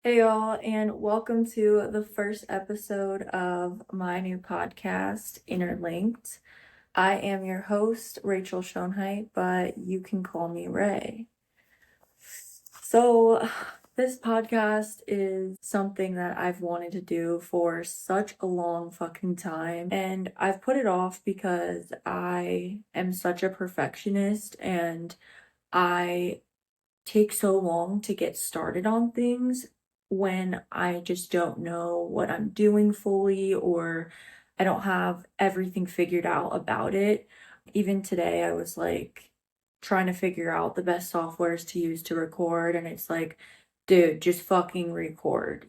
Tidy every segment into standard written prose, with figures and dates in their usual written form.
Hey y'all, and welcome to the first episode of my new podcast, Interlinked. I am your host, Rachel Schoenheit, but you can call me Ray. So, this podcast is something that I've wanted to do for such a long fucking time, and I've put it off because I am such a perfectionist and I take so long to get started on things when I just don't know what I'm doing fully or I don't have everything figured out about it. Even today, I was like trying to figure out the best softwares to use to record, and it's like, dude, just fucking record?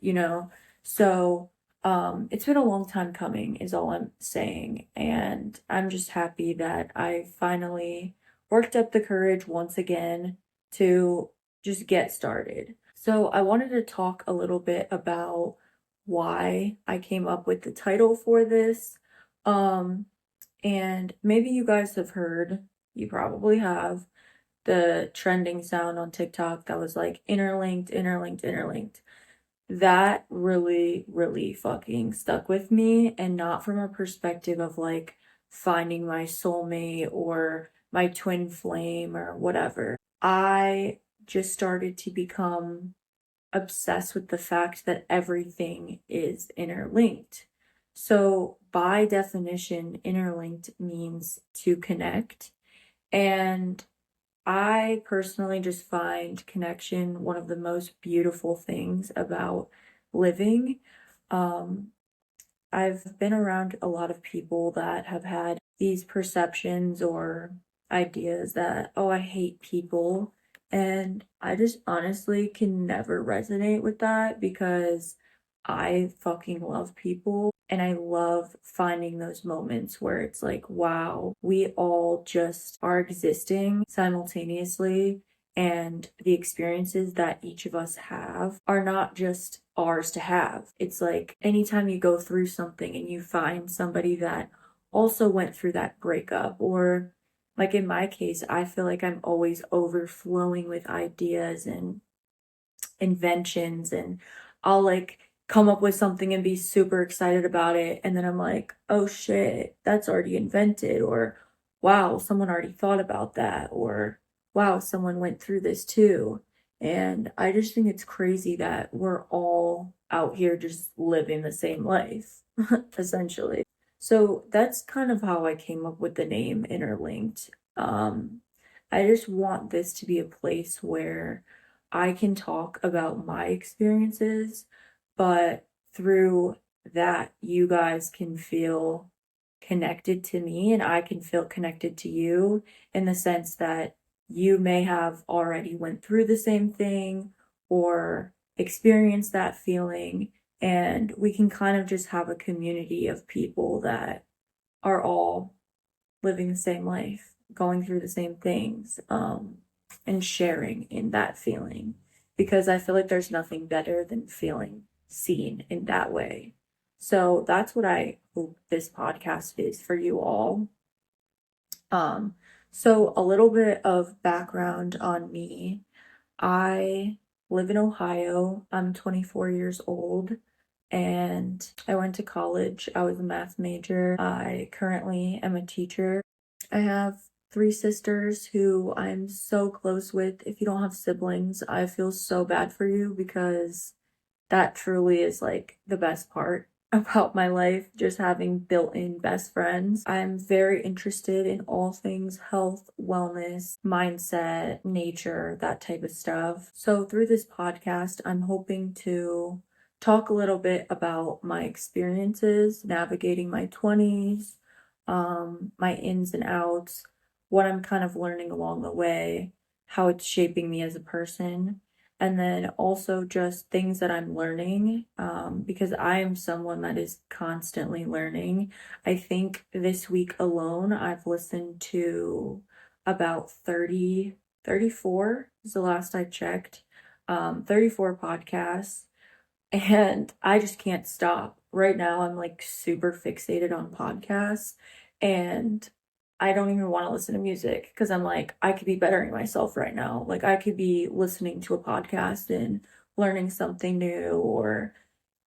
So, it's been a long time coming, is all I'm saying, and I'm just happy that I finally worked up the courage once again to just get started. So, I wanted to talk a little bit about why I came up with the title for this. Um, and maybe you guys have heard, you probably have, the trending sound on TikTok that was like interlinked, interlinked, interlinked. That really, really fucking stuck with me, and not from a perspective of like finding my soulmate or my twin flame or whatever. I just started to become obsessed with the fact that everything is interlinked. So, by definition, interlinked means to connect. And I personally just find connection one of the most beautiful things about living. Um, I've been around a lot of people that have had these perceptions or ideas that, oh, I hate people. And I just honestly can never resonate with that because I fucking love people. And I love finding those moments where it's like, wow, we all just are existing simultaneously, and the experiences that each of us have are not just ours to have. It's like anytime you go through something and you find somebody that also went through that breakup, or like in my case, I feel like I'm always overflowing with ideas and inventions, and I'll like come up with something and be super excited about it, and then I'm like, oh shit, that's already invented, or wow, someone already thought about that, or wow, someone went through this too. And I just think it's crazy that we're all out here just living the same life, essentially. So that's kind of how I came up with the name Interlinked. I just want this to be a place where I can talk about my experiences, but through that, you guys can feel connected to me and I can feel connected to you, in the sense that you may have already went through the same thing or experienced that feeling, and we can kind of just have a community of people that are all living the same life, going through the same things, and sharing in that feeling. Because I feel like there's nothing better than feeling seen in that way. So that's what I hope this podcast is for you all. Um, so a little bit of background on me. I live in Ohio. I'm 24 years old and I went to college. I was a math major. I currently am a teacher. I have three sisters who I'm so close with. If you don't have siblings, I feel so bad for you because that truly is like the best part about my life, just having built-in best friends. I'm very interested in all things health, wellness, mindset, nature, that type of stuff. So through this podcast, I'm hoping to talk a little bit about my experiences navigating my 20s, my ins and outs, what I'm kind of learning along the way, how it's shaping me as a person, and then also just things that I'm learning, because I am someone that is constantly learning. I think this week alone, I've listened to about 30, 34 is the last I checked, 34 podcasts, and I just can't stop. Right now, I'm like super fixated on podcasts, and I don't even want to listen to music because I'm like, I could be bettering myself right now. Like, I could be listening to a podcast and learning something new or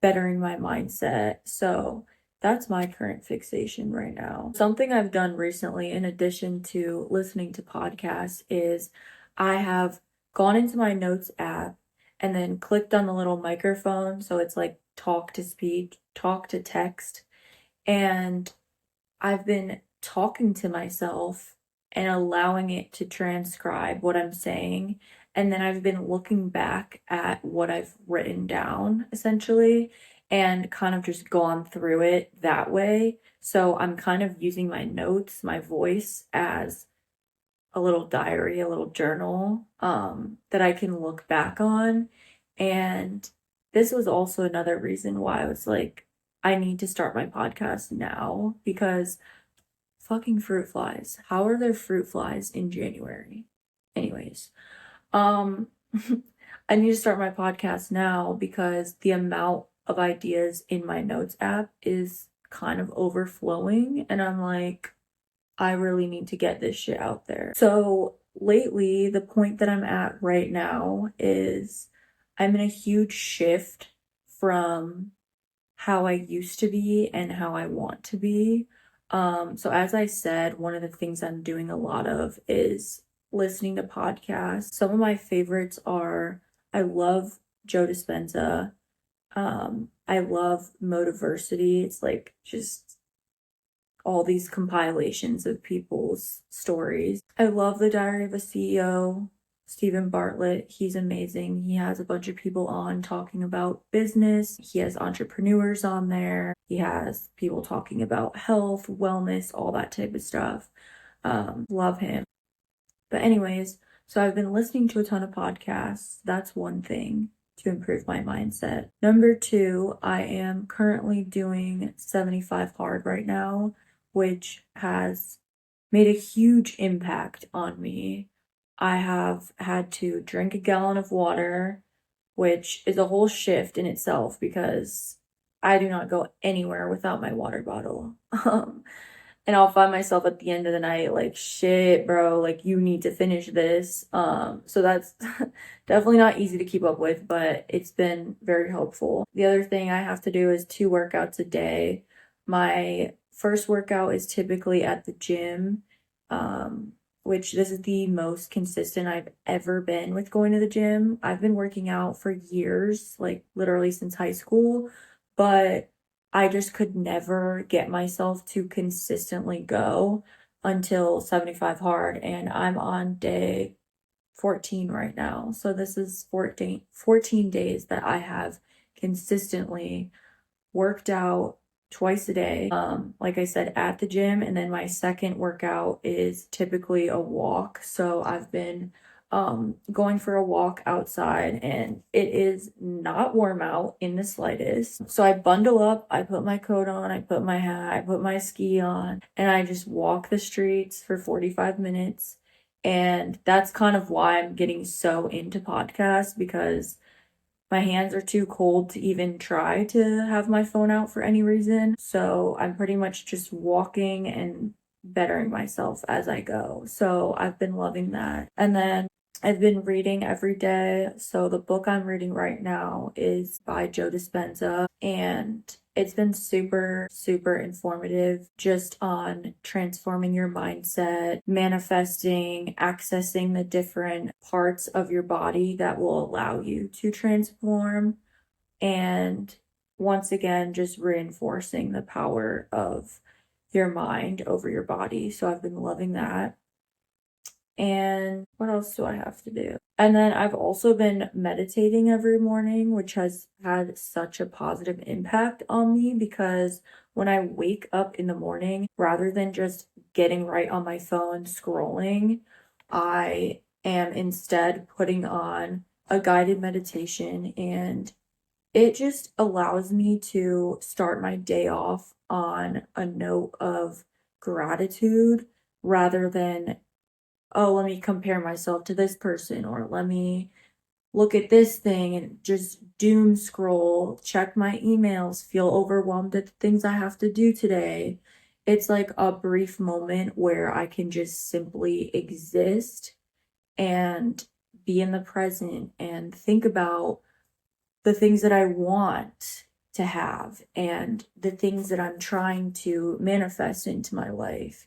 bettering my mindset. So that's my current fixation right now. Something I've done recently, in addition to listening to podcasts, is I have gone into my notes app and then clicked on the little microphone. So it's like talk to speak, talk to text. And I've been talking to myself and allowing it to transcribe what I'm saying. And then I've been looking back at what I've written down essentially and kind of just gone through it that way. So I'm kind of using my notes, my voice as a little diary, a little journal that I can look back on. And this was also another reason why I was like, I need to start my podcast now because fucking fruit flies. How are there fruit flies in January? Anyways, um, I need to start my podcast now because the amount of ideas in my notes app is kind of overflowing, and I'm like, I really need to get this shit out there. So lately, the point that I'm at right now is I'm in a huge shift from how I used to be and how I want to be. So as I said, one of the things I'm doing a lot of is listening to podcasts. Some of my favorites are I love Joe Dispenza. I love Motiversity. It's like just all these compilations of people's stories. I love The Diary of a CEO. Stephen Bartlett, he's amazing. He has a bunch of people on talking about business. He has entrepreneurs on there. He has people talking about health, wellness, all that type of stuff. Love him. But anyways, so I've been listening to a ton of podcasts. That's one thing to improve my mindset. Number two, I am currently doing 75 hard right now, which has made a huge impact on me. I have had to drink a gallon of water, which is a whole shift in itself because I do not go anywhere without my water bottle. And I'll find myself at the end of the night like, shit, bro, like you need to finish this. So that's definitely not easy to keep up with, but it's been very helpful. The other thing I have to do is 2 workouts a day. My first workout is typically at the gym, which this is the most consistent I've ever been with going to the gym. I've been working out for years, like literally since high school, but I just could never get myself to consistently go until 75 hard, and I'm on day 14 right now. So this is 14 days that I have consistently worked out twice a day. Like I said, at the gym, and then my second workout is typically a walk. So I've been going for a walk outside, and it is not warm out in the slightest. So I bundle up, I put my coat on, I put my hat, I put my ski on, and I just walk the streets for 45 minutes. And that's kind of why I'm getting so into podcasts, because my hands are too cold to even try to have my phone out for any reason. So I'm pretty much just walking and bettering myself as I go. So I've been loving that. And then I've been reading every day. So the book I'm reading right now is by Joe Dispenza, and it's been super, super informative just on transforming your mindset, manifesting, accessing the different parts of your body that will allow you to transform. And once again, just reinforcing the power of your mind over your body. So I've been loving that. And what else do I have to do? And then I've also been meditating every morning, which has had such a positive impact on me, because when I wake up in the morning, rather than just getting right on my phone scrolling, I am instead putting on a guided meditation, and it just allows me to start my day off on a note of gratitude rather than, oh, let me compare myself to this person, or let me look at this thing and just doom scroll, check my emails, feel overwhelmed at the things I have to do today. It's like a brief moment where I can just simply exist and be in the present and think about the things that I want to have and the things that I'm trying to manifest into my life.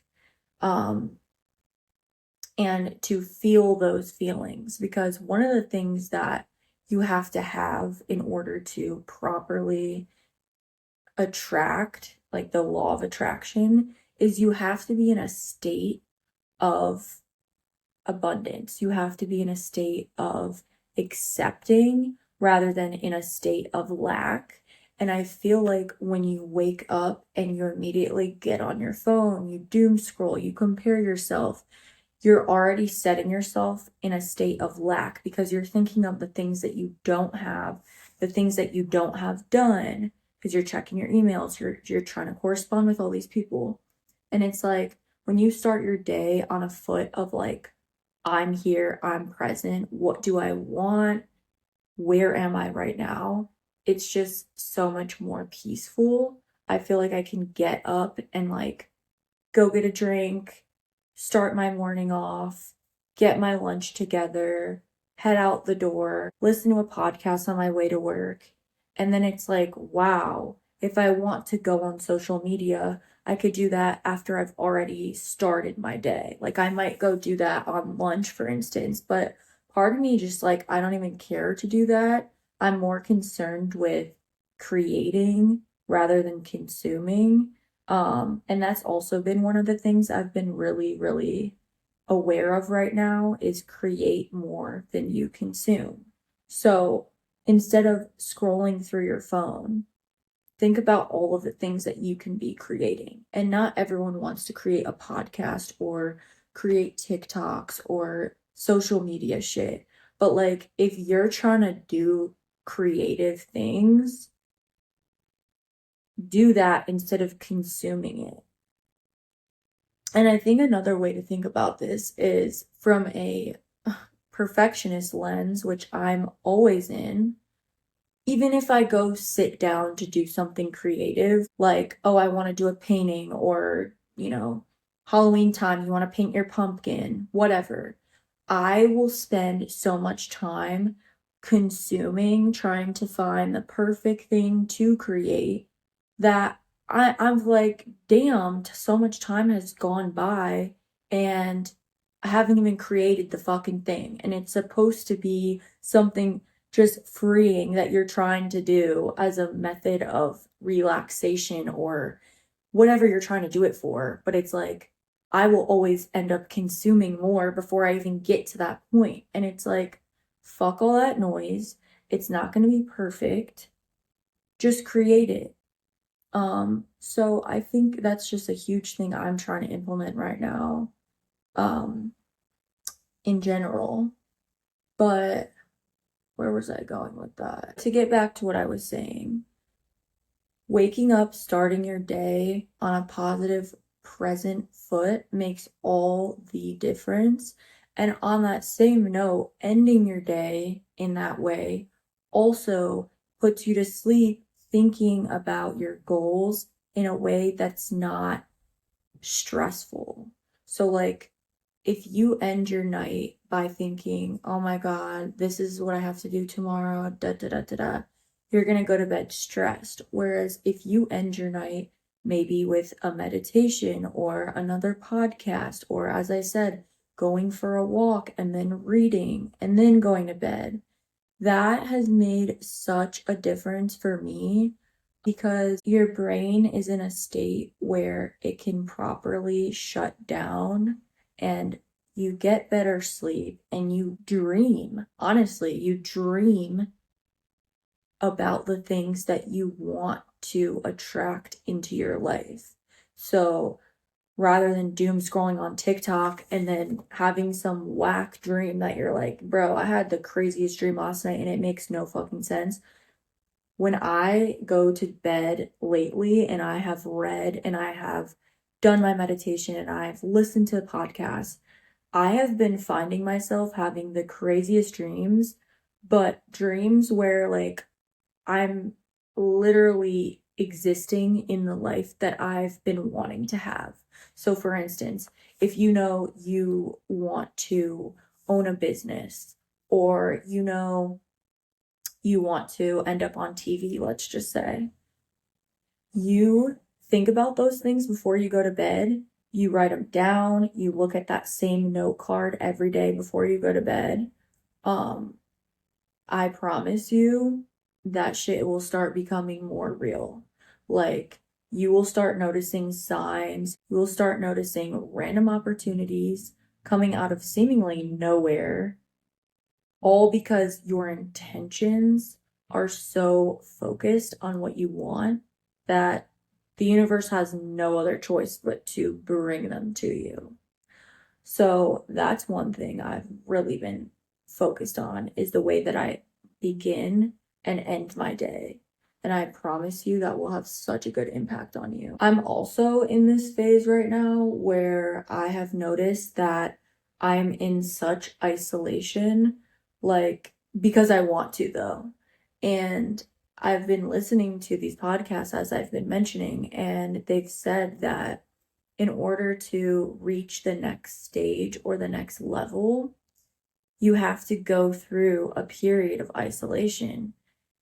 And to feel those feelings, because one of the things that you have to have in order to properly attract, like the law of attraction, is you have to be in a state of abundance. You have to be in a state of accepting rather than in a state of lack. And I feel like when you wake up and you immediately get on your phone, you doom scroll, you compare yourself, you're already setting yourself in a state of lack because you're thinking of the things that you don't have, the things that you don't have done, because you're checking your emails, you're trying to correspond with all these people. And it's like when you start your day on a foot of like, I'm here, I'm present, what do I want? Where am I right now? It's just so much more peaceful. I feel like I can get up and like go get a drink, start my morning off, get my lunch together, head out the door, listen to a podcast on my way to work. And then it's like, wow, if I want to go on social media, I could do that after I've already started my day. Like I might go do that on lunch, for instance, but part of me just like, I don't even care to do that. I'm more concerned with creating rather than consuming. And that's also been one of the things I've been really, really aware of right now is create more than you consume. So instead of scrolling through your phone, think about all of the things that you can be creating. And not everyone wants to create a podcast or create TikToks or social media shit. But like if you're trying to do creative things, do that instead of consuming it. And I think another way to think about this is from a perfectionist lens, which I'm always in. Even if I go sit down to do something creative, like, oh, I want to do a painting or, Halloween time, you want to paint your pumpkin, whatever. I will spend so much time consuming, trying to find the perfect thing to create that I'm like, damn, so much time has gone by and I haven't even created the fucking thing. And it's supposed to be something just freeing that you're trying to do as a method of relaxation or whatever you're trying to do it for. But it's like, I will always end up consuming more before I even get to that point. And it's like, fuck all that noise. It's not going to be perfect. Just create it. So I think that's just a huge thing I'm trying to implement right now, in general. But where was I going with that? To get back to what I was saying, waking up, starting your day on a positive, present foot makes all the difference. And on that same note, ending your day in that way also puts you to sleep thinking about your goals in a way that's not stressful. So like if you end your night by thinking, oh my God, this is what I have to do tomorrow, da da da da da, you're gonna go to bed stressed. Whereas if you end your night maybe with a meditation or another podcast, or as I said, going for a walk and then reading and then going to bed, that has made such a difference for me because your brain is in a state where it can properly shut down and you get better sleep and you dream. Honestly, you dream about the things that you want to attract into your life. So rather than doom scrolling on TikTok and then having some whack dream that you're like, bro, I had the craziest dream last night and it makes no fucking sense. When I go to bed lately and I have read and I have done my meditation and I've listened to podcasts, I have been finding myself having the craziest dreams, but dreams where like I'm literally existing in the life that I've been wanting to have. So for instance, if you want to own a business or you want to end up on TV, let's just say. You think about those things before you go to bed. You write them down. You look at that same note card every day before you go to bed. I promise you that shit will start becoming more real. Like, you will start noticing signs. You will start noticing random opportunities coming out of seemingly nowhere, all because your intentions are so focused on what you want that the universe has no other choice but to bring them to you. So that's one thing I've really been focused on, is the way that I begin and end my day. And I promise you that will have such a good impact on you. I'm also in this phase right now where I have noticed that I'm in such isolation, like, because I want to though. And I've been listening to these podcasts, as I've been mentioning, and they've said that in order to reach the next stage or the next level, you have to go through a period of isolation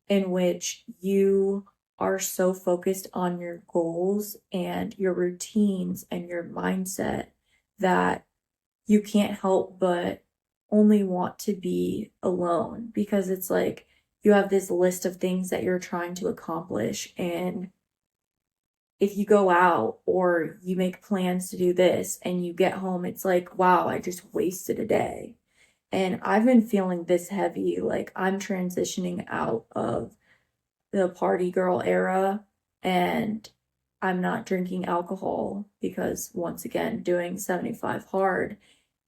in which you are so focused on your goals and your routines and your mindset that you can't help but only want to be alone, because it's like you have this list of things that you're trying to accomplish, and if you go out or you make plans to do this and you get home, it's like, wow, I just wasted a day. And I've been feeling this heavy, like I'm transitioning out of the party girl era, and I'm not drinking alcohol because, once again, doing 75 hard.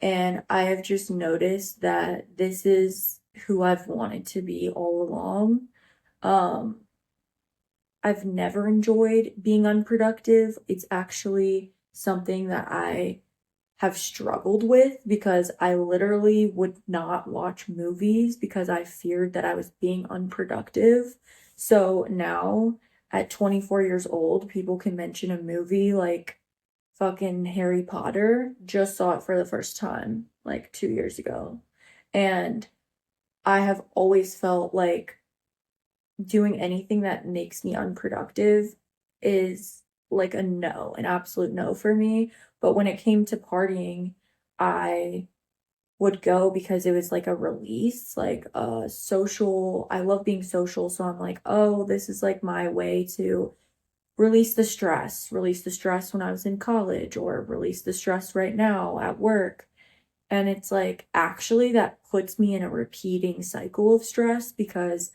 And I have just noticed that this is who I've wanted to be all along. I've never enjoyed being unproductive. It's actually something that I have struggled with, because I literally would not watch movies because I feared that I was being unproductive. So now at 24 years old, people can mention a movie like fucking Harry Potter. Just saw it for the first time like 2 years ago. And I have always felt like doing anything that makes me unproductive is like a no, an absolute no for me. But when it came to partying, I would go because it was like a release, like a social. I love being social. So I'm like, oh, this is like my way to release the stress when I was in college, or release the stress right now at work. And it's like, actually, that puts me in a repeating cycle of stress, because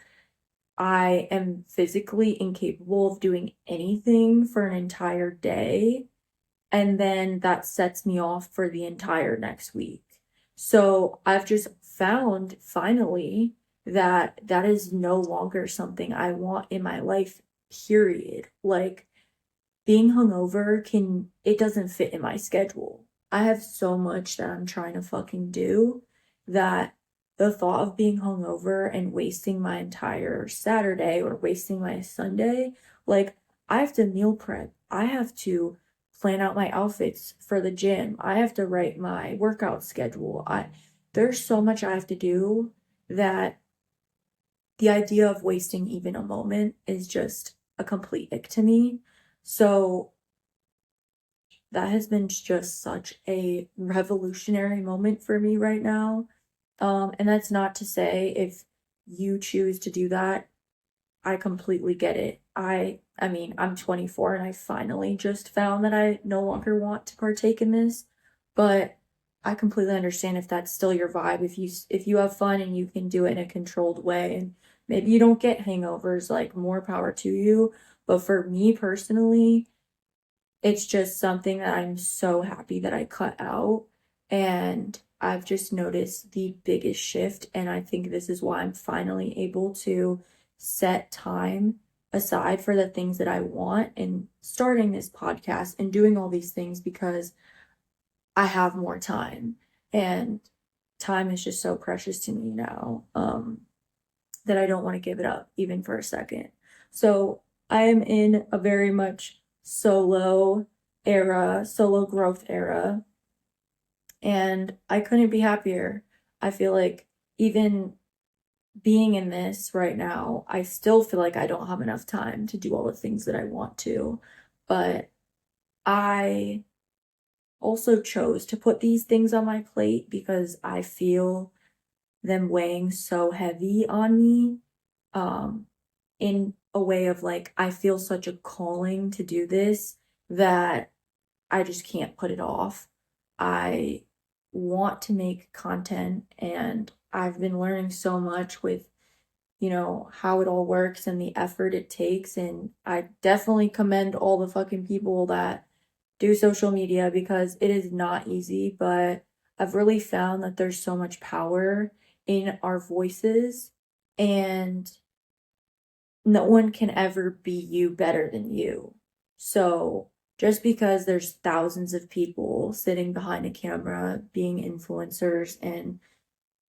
I am physically incapable of doing anything for an entire day. And then that sets me off for the entire next week. So I've just found finally that that is no longer something I want in my life, period. Like, being hungover it doesn't fit in my schedule. I have so much that I'm trying to fucking do that the thought of being hungover and wasting my entire Saturday or wasting my Sunday, like, I have to meal prep. I have to plan out my outfits for the gym. I have to write my workout schedule. There's so much I have to do that the idea of wasting even a moment is just a complete ick to me. So that has been just such a revolutionary moment for me right now. And that's not to say if you choose to do that, I completely get it. I mean, I'm 24 and I finally just found that I no longer want to partake in this, but I completely understand if that's still your vibe. If you have fun and you can do it in a controlled way, and maybe you don't get hangovers, like, more power to you. But for me personally, it's just something that I'm so happy that I cut out. And I've just noticed the biggest shift. And I think this is why I'm finally able to set time aside for the things that I want, and starting this podcast and doing all these things, because I have more time. And time is just so precious to me now, that I don't want to give it up even for a second. So I am in a very much solo growth era, and I couldn't be happier. I feel like even being in this right now, I still feel like I don't have enough time to do all the things that I want to, but I also chose to put these things on my plate because I feel them weighing so heavy on me, um, in a way of like, I feel such a calling to do this that I just can't put it off. I want to make content, and I've been learning so much with, how it all works and the effort it takes. And I definitely commend all the fucking people that do social media because it is not easy, but I've really found that there's so much power in our voices, and no one can ever be you better than you. So just because there's thousands of people sitting behind a camera being influencers and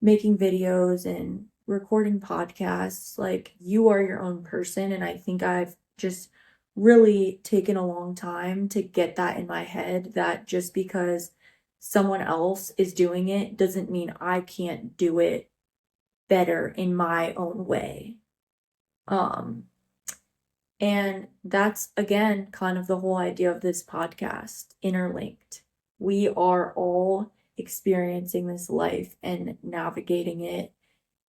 making videos and recording podcasts, like, you are your own person. And I think I've just really taken a long time to get that in my head, that just because someone else is doing it doesn't mean I can't do it better in my own way. Um, and that's again kind of the whole idea of this podcast, interlinked. We are all experiencing this life and navigating it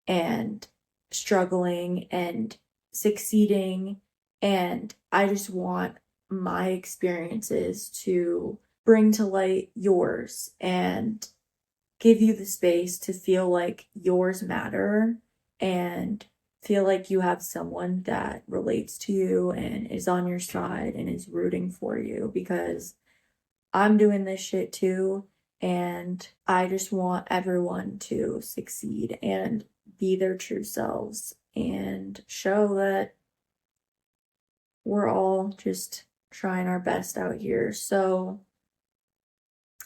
and struggling and succeeding. And I just want my experiences to bring to light yours and give you the space to feel like yours matter and feel like you have someone that relates to you and is on your side and is rooting for you, because I'm doing this shit too. And I just want everyone to succeed and be their true selves and show that we're all just trying our best out here. So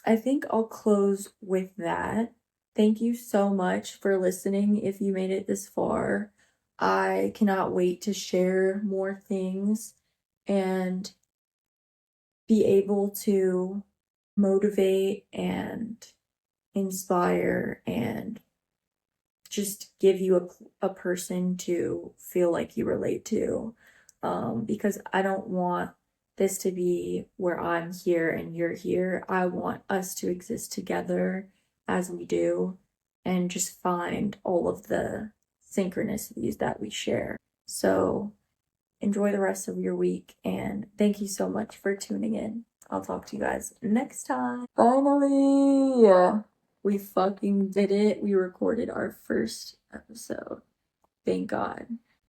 I think I'll close with that. Thank you so much for listening if you made it this far. I cannot wait to share more things and be able to motivate and inspire and just give you a person to feel like you relate to. Because I don't want this to be where I'm here and you're here. I want us to exist together as we do and just find all of the synchronicities that we share. So enjoy the rest of your week, and thank you so much for tuning in. I'll talk to you guys next time. Finally! We fucking did it. We recorded our first episode. Thank God.